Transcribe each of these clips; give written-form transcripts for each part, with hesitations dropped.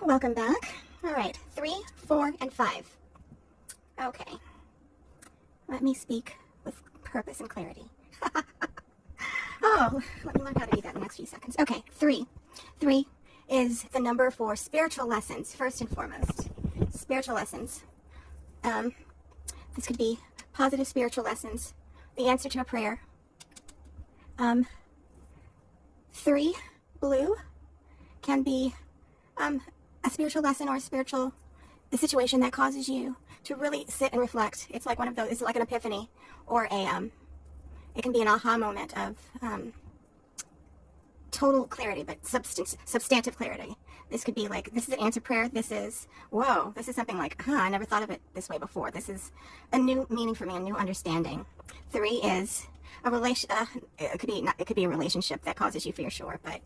Welcome back. All right, 3, 4, and 5. Okay, let me speak with purpose and clarity. Oh, let me learn how to do that in the next few seconds. Okay, 3. 3 is the number for spiritual lessons, first and foremost. Spiritual lessons. This could be positive spiritual lessons, the answer to a prayer. 3, blue, can be a spiritual lesson or a situation that causes you to really sit and reflect. It's like one of those, it's like an epiphany, or it can be an aha moment of total clarity, but substantive clarity. This could be like, this is an answered prayer. This is, whoa, this is something like, I never thought of it this way before. This is a new meaning for me, a new understanding. 3 is a relation. It could be a relationship that causes you fear, sure, but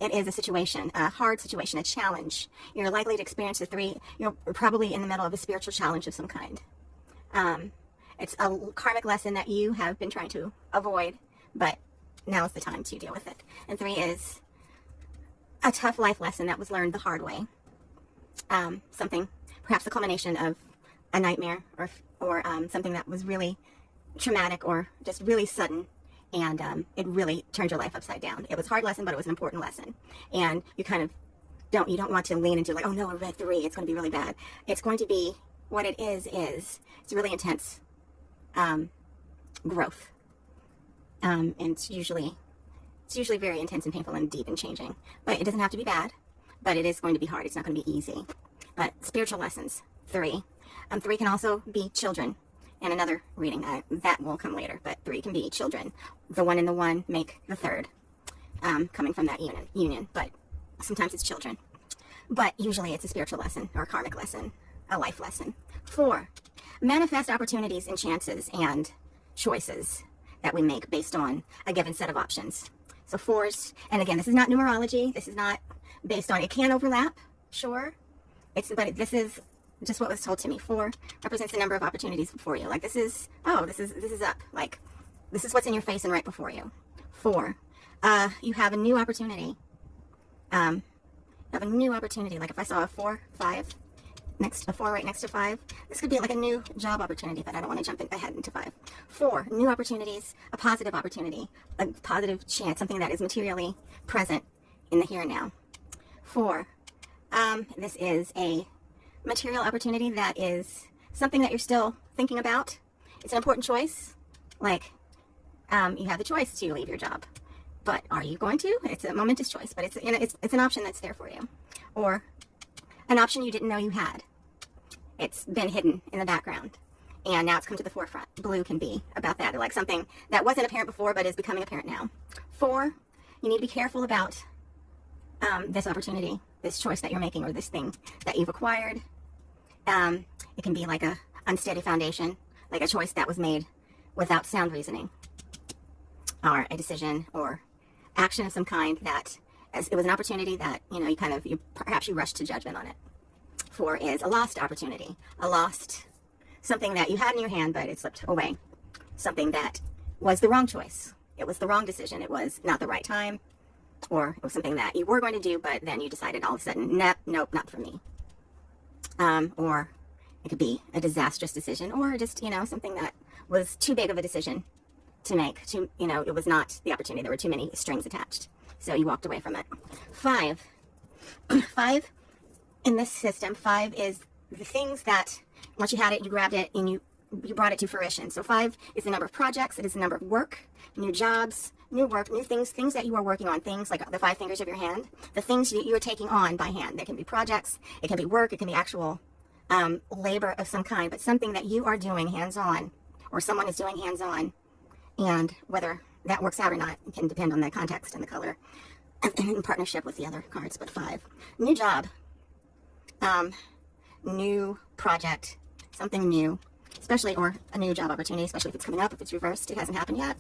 it is a situation, a hard situation, a challenge. You're likely to experience a 3. You're probably in the middle of a spiritual challenge of some kind. It's a karmic lesson that you have been trying to avoid, but now is the time to deal with it. And 3 is a tough life lesson that was learned the hard way. Something, perhaps the culmination of a nightmare, or something that was really traumatic or just really sudden, and it really turned your life upside down. It was a hard lesson, but it was an important lesson. And you kind of you don't want to lean into like, oh no, I read 3, it's going to be really bad. It's going to be, what it is it's really intense growth. And it's usually very intense and painful and deep and changing. But it doesn't have to be bad, but it is going to be hard. It's not going to be easy. But spiritual lessons, 3. 3 can also be children. And another reading, that will come later, but 3 can be children. The 1 and the 1 make the 3rd, coming from that union, but sometimes it's children. But usually it's a spiritual lesson or a karmic lesson, a life lesson. 4, manifest opportunities and chances and choices that we make based on a given set of options. So 4s, and again, this is not numerology. This is not based on, it can overlap, sure. But this is just what was told to me. 4 represents the number of opportunities before you. Like this is up. Like this is what's in your face and right before you. 4, you have a new opportunity. You have a new opportunity. Like if I saw a 4, 5, a 4 right next to 5, this could be like a new job opportunity, but I don't want to jump ahead into 5. 4, new opportunities, a positive opportunity, a positive chance, something that is materially present in the here and now. 4, this is a material opportunity that is something that you're still thinking about. It's an important choice. Like, you have the choice to leave your job, but are you going to? It's a momentous choice, but it's an option that's there for you, or an option you didn't know you had. It's been hidden in the background, and now it's come to the forefront. Blue can be about that, like something that wasn't apparent before, but is becoming apparent now. 4, you need to be careful about this opportunity, this choice that you're making, or this thing that you've acquired. It can be like a unsteady foundation, like a choice that was made without sound reasoning, or a decision or action of some kind that, as it was an opportunity that, perhaps you rushed to judgment on it. 4 is a lost opportunity, something that you had in your hand, but it slipped away. Something that was the wrong choice. It was the wrong decision. It was not the right time, or it was something that you were going to do, but then you decided all of a sudden, nope, not for me. Or it could be a disastrous decision, or just, something that was too big of a decision to make. It was not the opportunity. There were too many strings attached. So you walked away from it. 5. 5 in this system, 5 is the things that once you had it, you grabbed it and you brought it to fruition. So 5 is the number of projects. It is the number of work, new jobs, new work, new things that you are working on, things like the 5 fingers of your hand, the things you are taking on by hand. There can be projects, it can be work, it can be actual labor of some kind, but something that you are doing hands-on, or someone is doing hands-on, and whether that works out or not, it can depend on the context and the color, in partnership with the other cards. But 5, new job, new project, something new, especially, or a new job opportunity, especially if it's coming up, if it's reversed, it hasn't happened yet.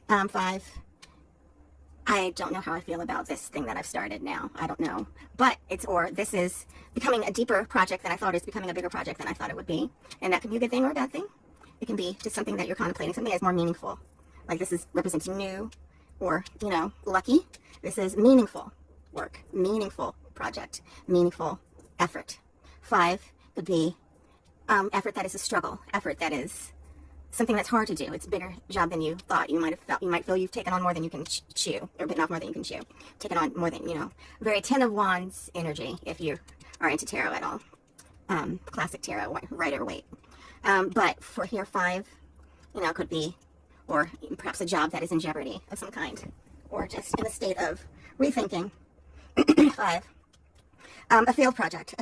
5, I don't know how I feel about this thing that I've started now. I don't know. But this is becoming a deeper project than I thought. It's becoming a bigger project than I thought it would be. And that can be a good thing or a bad thing. It can be just something that you're contemplating, something that's more meaningful. Like this represents new, or, lucky. This is meaningful work, meaningful project, meaningful effort. 5 would be effort that is a struggle, effort that is something that's hard to do. It's a bigger job than you thought. You might feel you've taken on more than you can chew, or bitten off more than you can chew. Taken on more than, very 10 of Wands energy if you are into tarot at all. Classic tarot, Rider Waite. But for here, 5, could be, or perhaps a job that is in jeopardy of some kind, or just in a state of rethinking. 5, a failed project,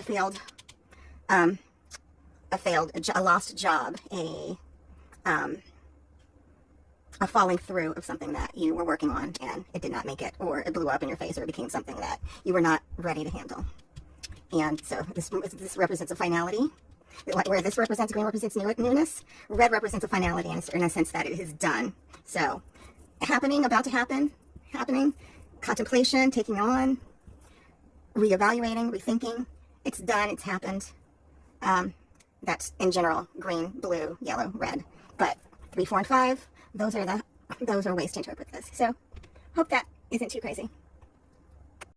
a lost job, a falling through of something that you were working on and it did not make it, or it blew up in your face, or it became something that you were not ready to handle. And so this represents a finality. Where this represents, green represents newness, red represents a finality in a sense that it is done. So, happening, about to happen, happening, contemplation, taking on, reevaluating, rethinking. It's done, it's happened. That's in general green, blue, yellow, red. But 3, 4, and 5, those are ways to interpret this. So, hope that isn't too crazy.